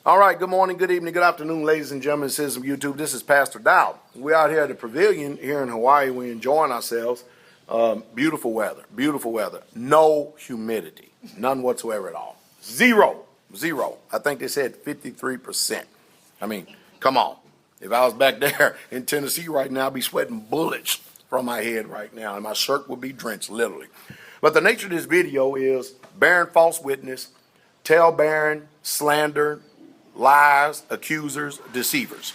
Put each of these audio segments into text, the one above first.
All right, good morning, good evening, good afternoon, ladies and gentlemen, citizens of YouTube. This is Pastordowell. We're out here at the pavilion here in Hawaii. We're enjoying ourselves. Beautiful weather, beautiful weather. No humidity, none whatsoever at all. Zero. I think they said 53%. I mean, come on. If I was back there in Tennessee right now, I'd be sweating bullets from my head right now, and my shirt would be drenched, literally. But the nature of this video is bearing false witness, tale-bearing, slander, lies, accusers, deceivers.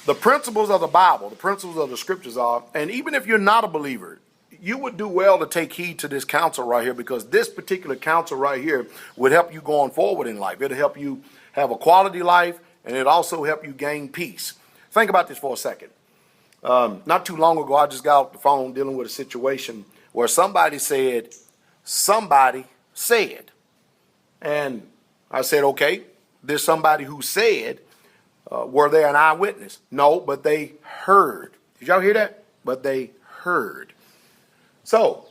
The principles of the Bible, the principles of the scriptures are, and even if you're not a believer, you would do well to take heed to this counsel right here, because this particular counsel right here would help you going forward in life. It'll help you have a quality life, and it'll also help you gain peace. Think about this for a second. Not too long ago, I just got off the phone dealing with a situation where somebody said, and I said, okay, there's somebody who said, were they an eyewitness? No, but they heard. Did y'all hear that? But they heard. So,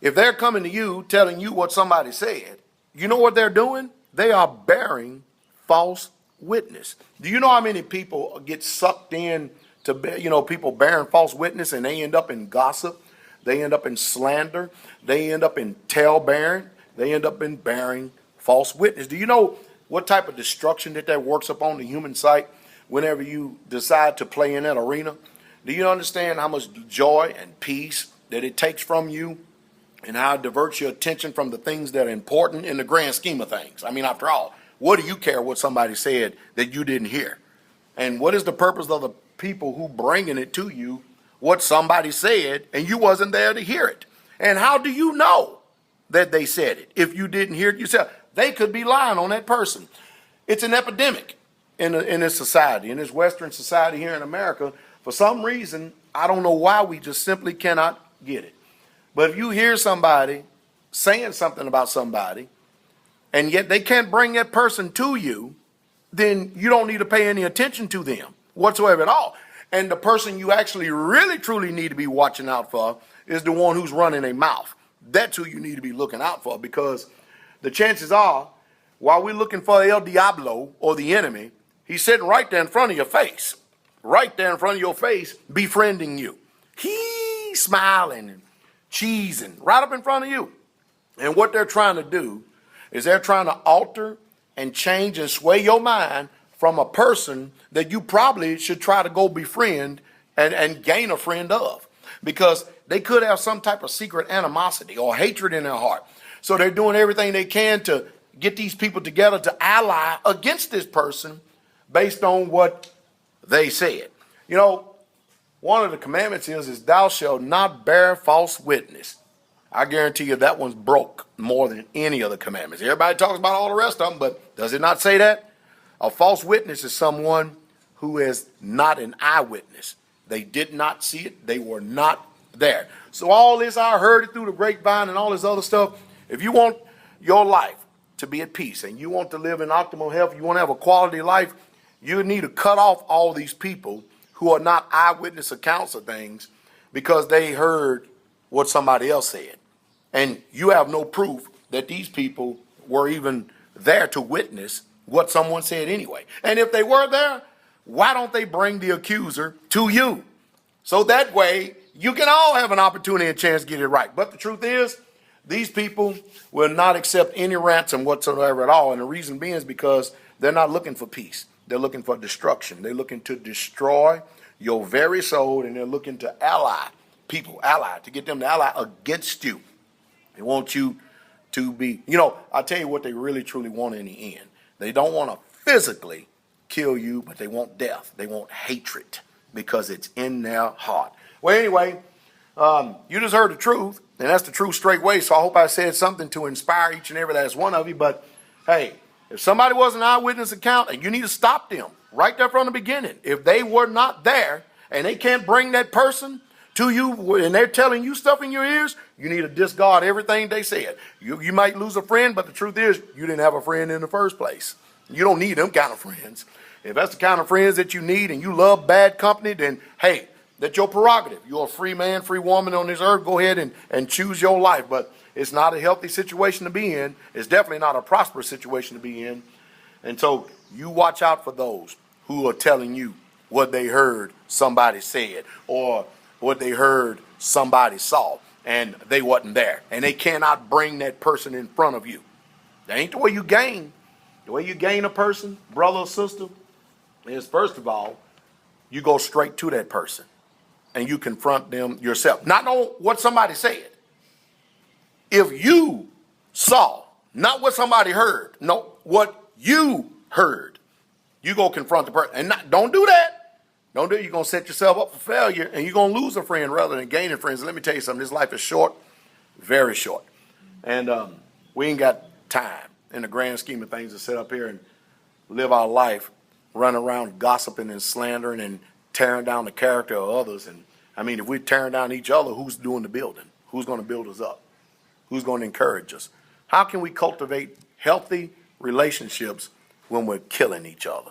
if they're coming to you, telling you what somebody said, you know what they're doing? They are bearing false witness. Do you know how many people get sucked in to, people bearing false witness, and they end up in gossip, they end up in slander, they end up in tale-bearing, they end up in bearing false witness. Do you know what type of destruction that works upon the human sight whenever you decide to play in that arena? Do you understand how much joy and peace that it takes from you, and how it diverts your attention from the things that are important in the grand scheme of things? I mean, after all, what do you care what somebody said that you didn't hear? And what is the purpose of the people who bringing it to you, what somebody said, and you wasn't there to hear it? And how do you know that they said it if you didn't hear it yourself? They could be lying on that person. It's an epidemic in this society, in this Western society here in America. For some reason, I don't know why, we just simply cannot get it. But if you hear somebody saying something about somebody, and yet they can't bring that person to you, then you don't need to pay any attention to them whatsoever at all. And the person you actually really truly need to be watching out for is the one who's running a mouth. That's who you need to be looking out for, because the chances are, while we're looking for El Diablo, or the enemy, he's sitting right there in front of your face. Right there in front of your face, befriending you. He's smiling and cheesing right up in front of you. And what they're trying to do is they're trying to alter and change and sway your mind from a person that you probably should try to go befriend and gain a friend of. Because they could have some type of secret animosity or hatred in their heart. So they're doing everything they can to get these people together to ally against this person based on what they said. You know, one of the commandments is thou shalt not bear false witness. I guarantee you that one's broke more than any of the commandments. Everybody talks about all the rest of them, but does it not say that? A false witness is someone who is not an eyewitness. They did not see it. They were not there. So all this, I heard it through the grapevine and all this other stuff. If you want your life to be at peace and you want to live in optimal health, you want to have a quality life, you need to cut off all these people who are not eyewitness accounts of things because they heard what somebody else said. And you have no proof that these people were even there to witness what someone said anyway. And if they were there, why don't they bring the accuser to you? So that way you can all have an opportunity and chance to get it right. But the truth is, these people will not accept any ransom whatsoever at all. And the reason being is because they're not looking for peace. They're looking for destruction. They're looking to destroy your very soul, and they're looking to to get them to ally against you. They want you to be, I'll tell you what they really truly want in the end. They don't want to physically kill you, but they want death. They want hatred because it's in their heart. Well, anyway, you just heard the truth, and that's the truth straight way. So I hope I said something to inspire each and every last one of you. But hey, if somebody was an eyewitness account, and you need to stop them right there from the beginning. If they were not there and they can't bring that person to you and they're telling you stuff in your ears, you need to discard everything they said. You might lose a friend, but the truth is you didn't have a friend in the first place. You don't need them kind of friends. If that's the kind of friends that you need and you love bad company, then hey, That's your prerogative. You're a free man, free woman on this earth. Go ahead and choose your life. But it's not a healthy situation to be in. It's definitely not a prosperous situation to be in. And so you watch out for those who are telling you what they heard somebody said or what they heard somebody saw and they wasn't there. And they cannot bring that person in front of you. That ain't the way you gain. The way you gain a person, brother or sister, is first of all, you go straight to that person and you confront them yourself. Not on what somebody said. If you saw, not what somebody heard, no, what you heard, you go confront the person. And don't do that. Don't do it. You're going to set yourself up for failure and you're going to lose a friend rather than gaining friends. And let me tell you something. This life is short, very short. And we ain't got time in the grand scheme of things to sit up here and live our life, run around gossiping and slandering and tearing down the character of others. And I mean, if we're tearing down each other, who's doing the building? Who's going to build us up? Who's going to encourage us? How can we cultivate healthy relationships when we're killing each other?